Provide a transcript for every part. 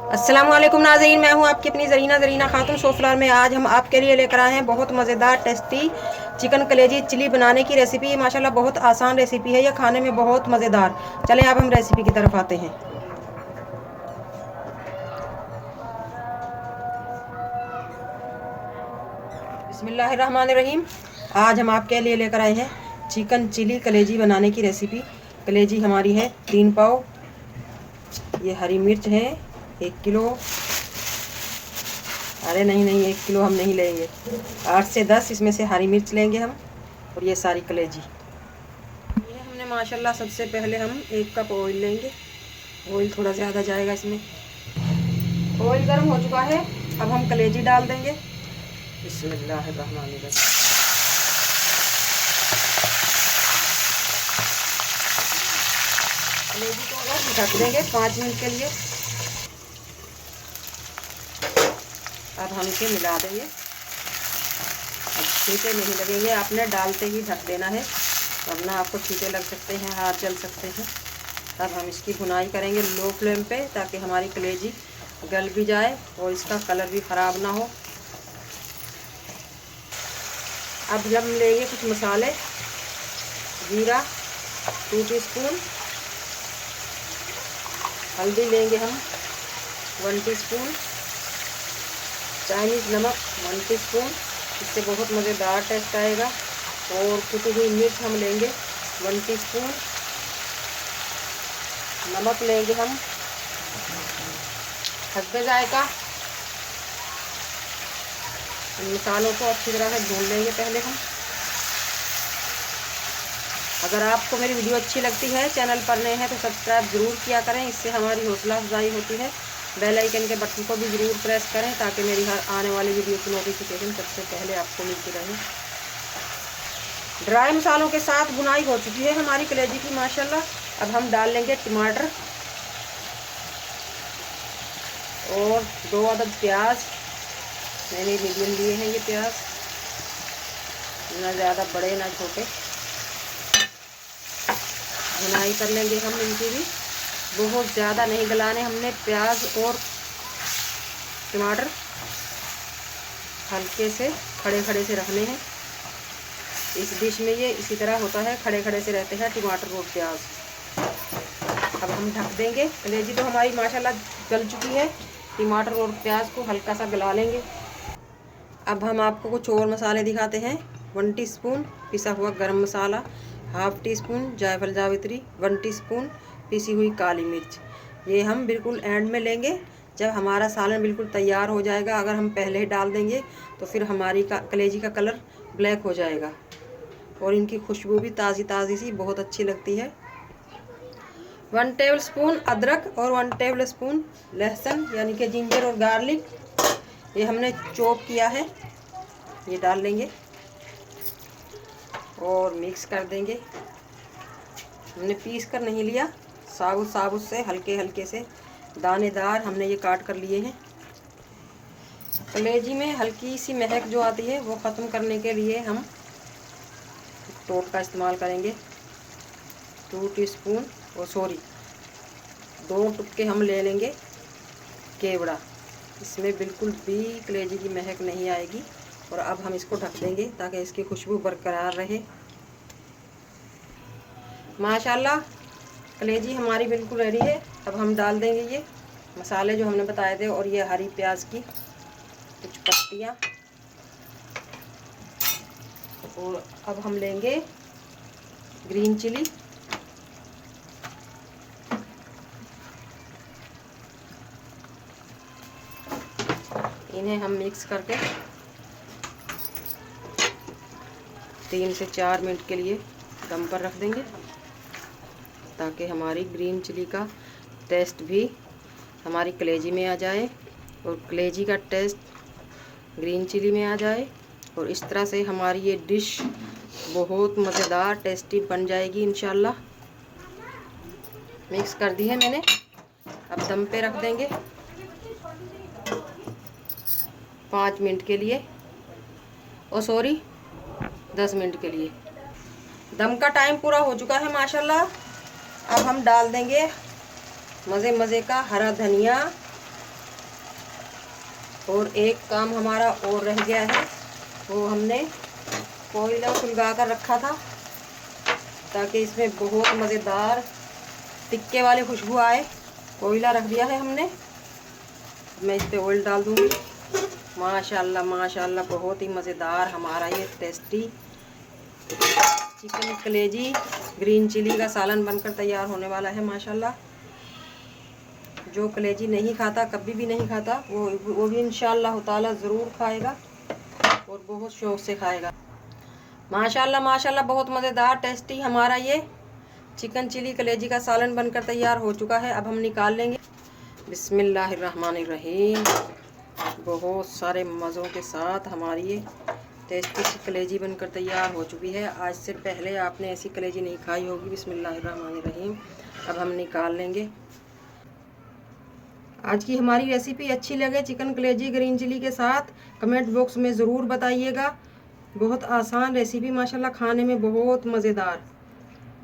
अस्सलाम वालेकुम नाज़रीन, मैं हूं आपकी अपनी ज़रीना खातून सोफलार में। आज हम आपके लिए लेकर आए हैं बहुत मज़ेदार टेस्टी चिकन कलेजी चिली बनाने की रेसिपी। माशाल्लाह बहुत आसान रेसिपी है, यह खाने में बहुत मज़ेदार। चलें अब हम रेसिपी की तरफ आते हैं। बिस्मिल्लाहिर्रहमानिर्रहीम। आज हम आपके लिए लेकर आए हैं चिकन चिली कलेजी बनाने की रेसिपी। कलेजी हमारी है 3 पाव। ये हरी मिर्च है 1 किलो। अरे नहीं 1 किलो हम नहीं लेंगे, 8 से 10 इसमें से हरी मिर्च लेंगे हम। और ये सारी कलेजी ये हमने माशाल्लाह। सबसे पहले हम 1 कप ऑयल लेंगे। ऑयल थोड़ा ज़्यादा जाएगा इसमें। ऑयल गर्म हो चुका है, अब हम कलेजी डाल देंगे। बिस्मिल्लाहिर्रहमानिर्रहीम। कलेजी को बस ढक देंगे 5 मिनट के लिए। अब हम इसे मिला देंगे। अब छींटे नहीं लगेंगे, आपने डालते ही ढक देना है, वरना आपको छींटे लग सकते हैं, हाथ जल सकते हैं। अब हम इसकी भुनाई करेंगे लो फ्लेम पे, ताकि हमारी कलेजी गल भी जाए और इसका कलर भी ख़राब ना हो। अब जब हम लेंगे कुछ मसाले, जीरा 2 टीस्पून, हल्दी लेंगे हम 1 टीस्पून, चाइनीज़ नमक 1 टीस्पून, इससे बहुत मज़ेदार टेस्ट आएगा। और कुटी हुई मिर्च हम लेंगे 1 टीस्पून, नमक लेंगे हम हस्बे जायका। इन मसालों को अच्छी तरह से भून लेंगे पहले हम। अगर आपको मेरी वीडियो अच्छी लगती है, चैनल पर नए हैं तो सब्सक्राइब ज़रूर किया करें, इससे हमारी हौसला अफजाई होती है। बेल आइकन के बटन को भी ज़रूर प्रेस करें, ताकि मेरी हर आने वाली वीडियो की नोटिफिकेशन सबसे पहले आपको मिलती रहे। ड्राई मसालों के साथ भुनाई हो चुकी है हमारी कलेजी की माशाल्लाह। अब हम डाल लेंगे टमाटर और 2 अदद प्याज। मैंने मीडियम लिए हैं ये प्याज, ना ज़्यादा बड़े ना छोटे। भुनाई कर लेंगे हम इनकी भी, बहुत ज़्यादा नहीं गलाने हमने प्याज और टमाटर, हल्के से खड़े खड़े से रखने हैं। इस डिश में ये इसी तरह होता है, खड़े खड़े से रहते हैं टमाटर और प्याज। अब हम ढक देंगे। कलेजी तो हमारी माशाल्लाह गल चुकी है, टमाटर और प्याज को हल्का सा गला लेंगे। अब हम आपको कुछ और मसाले दिखाते हैं। 1 टीस्पून पिसा हुआ गरम मसाला, हाफ़ टीस्पून जायफल जावित्री, 1 टीस्पून पिसी हुई काली मिर्च। ये हम बिल्कुल एंड में लेंगे, जब हमारा सालन बिल्कुल तैयार हो जाएगा। अगर हम पहले ही डाल देंगे तो फिर हमारी कलेजी का कलर ब्लैक हो जाएगा, और इनकी खुशबू भी ताज़ी ताज़ी सी बहुत अच्छी लगती है। 1 टेबलस्पून अदरक और 1 टेबलस्पून लहसुन, यानी कि जिंजर और गार्लिक, ये हमने चॉप किया है, ये डाल लेंगे और मिक्स कर देंगे। हमने पीस कर नहीं लिया, साबुत साबुत से हल्के हल्के से दानेदार हमने ये काट कर लिए हैं। कलेजी में हल्की सी महक जो आती है वो ख़त्म करने के लिए हम टोट का इस्तेमाल करेंगे। 2 टीस्पून 2 टुक्के हम ले लेंगे केवड़ा, इसमें बिल्कुल भी कलेजी की महक नहीं आएगी। और अब हम इसको ढक देंगे ताकि इसकी खुशबू बरकरार रहे। माशाल्लाह कलेजी हमारी बिल्कुल रेडी है। अब हम डाल देंगे ये मसाले जो हमने बताए थे, और ये हरी प्याज की कुछ पत्तियाँ। और अब हम लेंगे ग्रीन चिली, इन्हें हम मिक्स करके 3 से 4 मिनट के लिए दम पर रख देंगे, ताकि हमारी ग्रीन चिली का टेस्ट भी हमारी कलेजी में आ जाए और कलेजी का टेस्ट ग्रीन चिली में आ जाए। और इस तरह से हमारी ये डिश बहुत मज़ेदार टेस्टी बन जाएगी इंशाल्लाह। मिक्स कर दी है मैंने, अब दम पे रख देंगे 5 मिनट के लिए, 10 मिनट के लिए। दम का टाइम पूरा हो चुका है माशाल्लाह। अब हम डाल देंगे मज़े मज़े का हरा धनिया और एक काम हमारा और रह गया है, वो हमने कोयला सुलगा कर रखा था ताकि इसमें बहुत मज़ेदार टिक्के वाली खुशबू आए। कोयला रख दिया है हमने। मैं इस पर ऑयल डाल दूँगी। माशाल्लाह माशाल्लाह बहुत ही मज़ेदार हमारा ये टेस्टी चिकन कलेजी ग्रीन चिली का सालन बनकर तैयार होने वाला है। माशाल्लाह जो कलेजी नहीं खाता, कभी भी नहीं खाता, वो भी इंशाअल्लाह ताला ज़रूर खाएगा और बहुत शौक़ से खाएगा। माशाल्लाह माशाल्लाह बहुत मज़ेदार टेस्टी हमारा ये चिकन चिली कलेजी का सालन बनकर तैयार हो चुका है। अब हम निकाल लेंगे। बिस्मिल्लाहिर्रहमानिर्रहीम। बहुत सारे मज़ों के साथ हमारी ये टेस्टी सी कलेजी बनकर तैयार हो चुकी है। आज से पहले आपने ऐसी कलेजी नहीं खाई होगी। बिस्मिल्लाहिर्रहमानिर्रहीम। अब हम निकाल लेंगे। आज की हमारी रेसिपी अच्छी लगे चिकन कलेजी ग्रीन चिली के साथ, कमेंट बॉक्स में ज़रूर बताइएगा। बहुत आसान रेसिपी माशाल्लाह, खाने में बहुत मज़ेदार।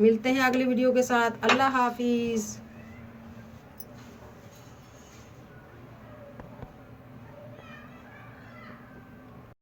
मिलते हैं अगली वीडियो के साथ। अल्लाह हाफिज़।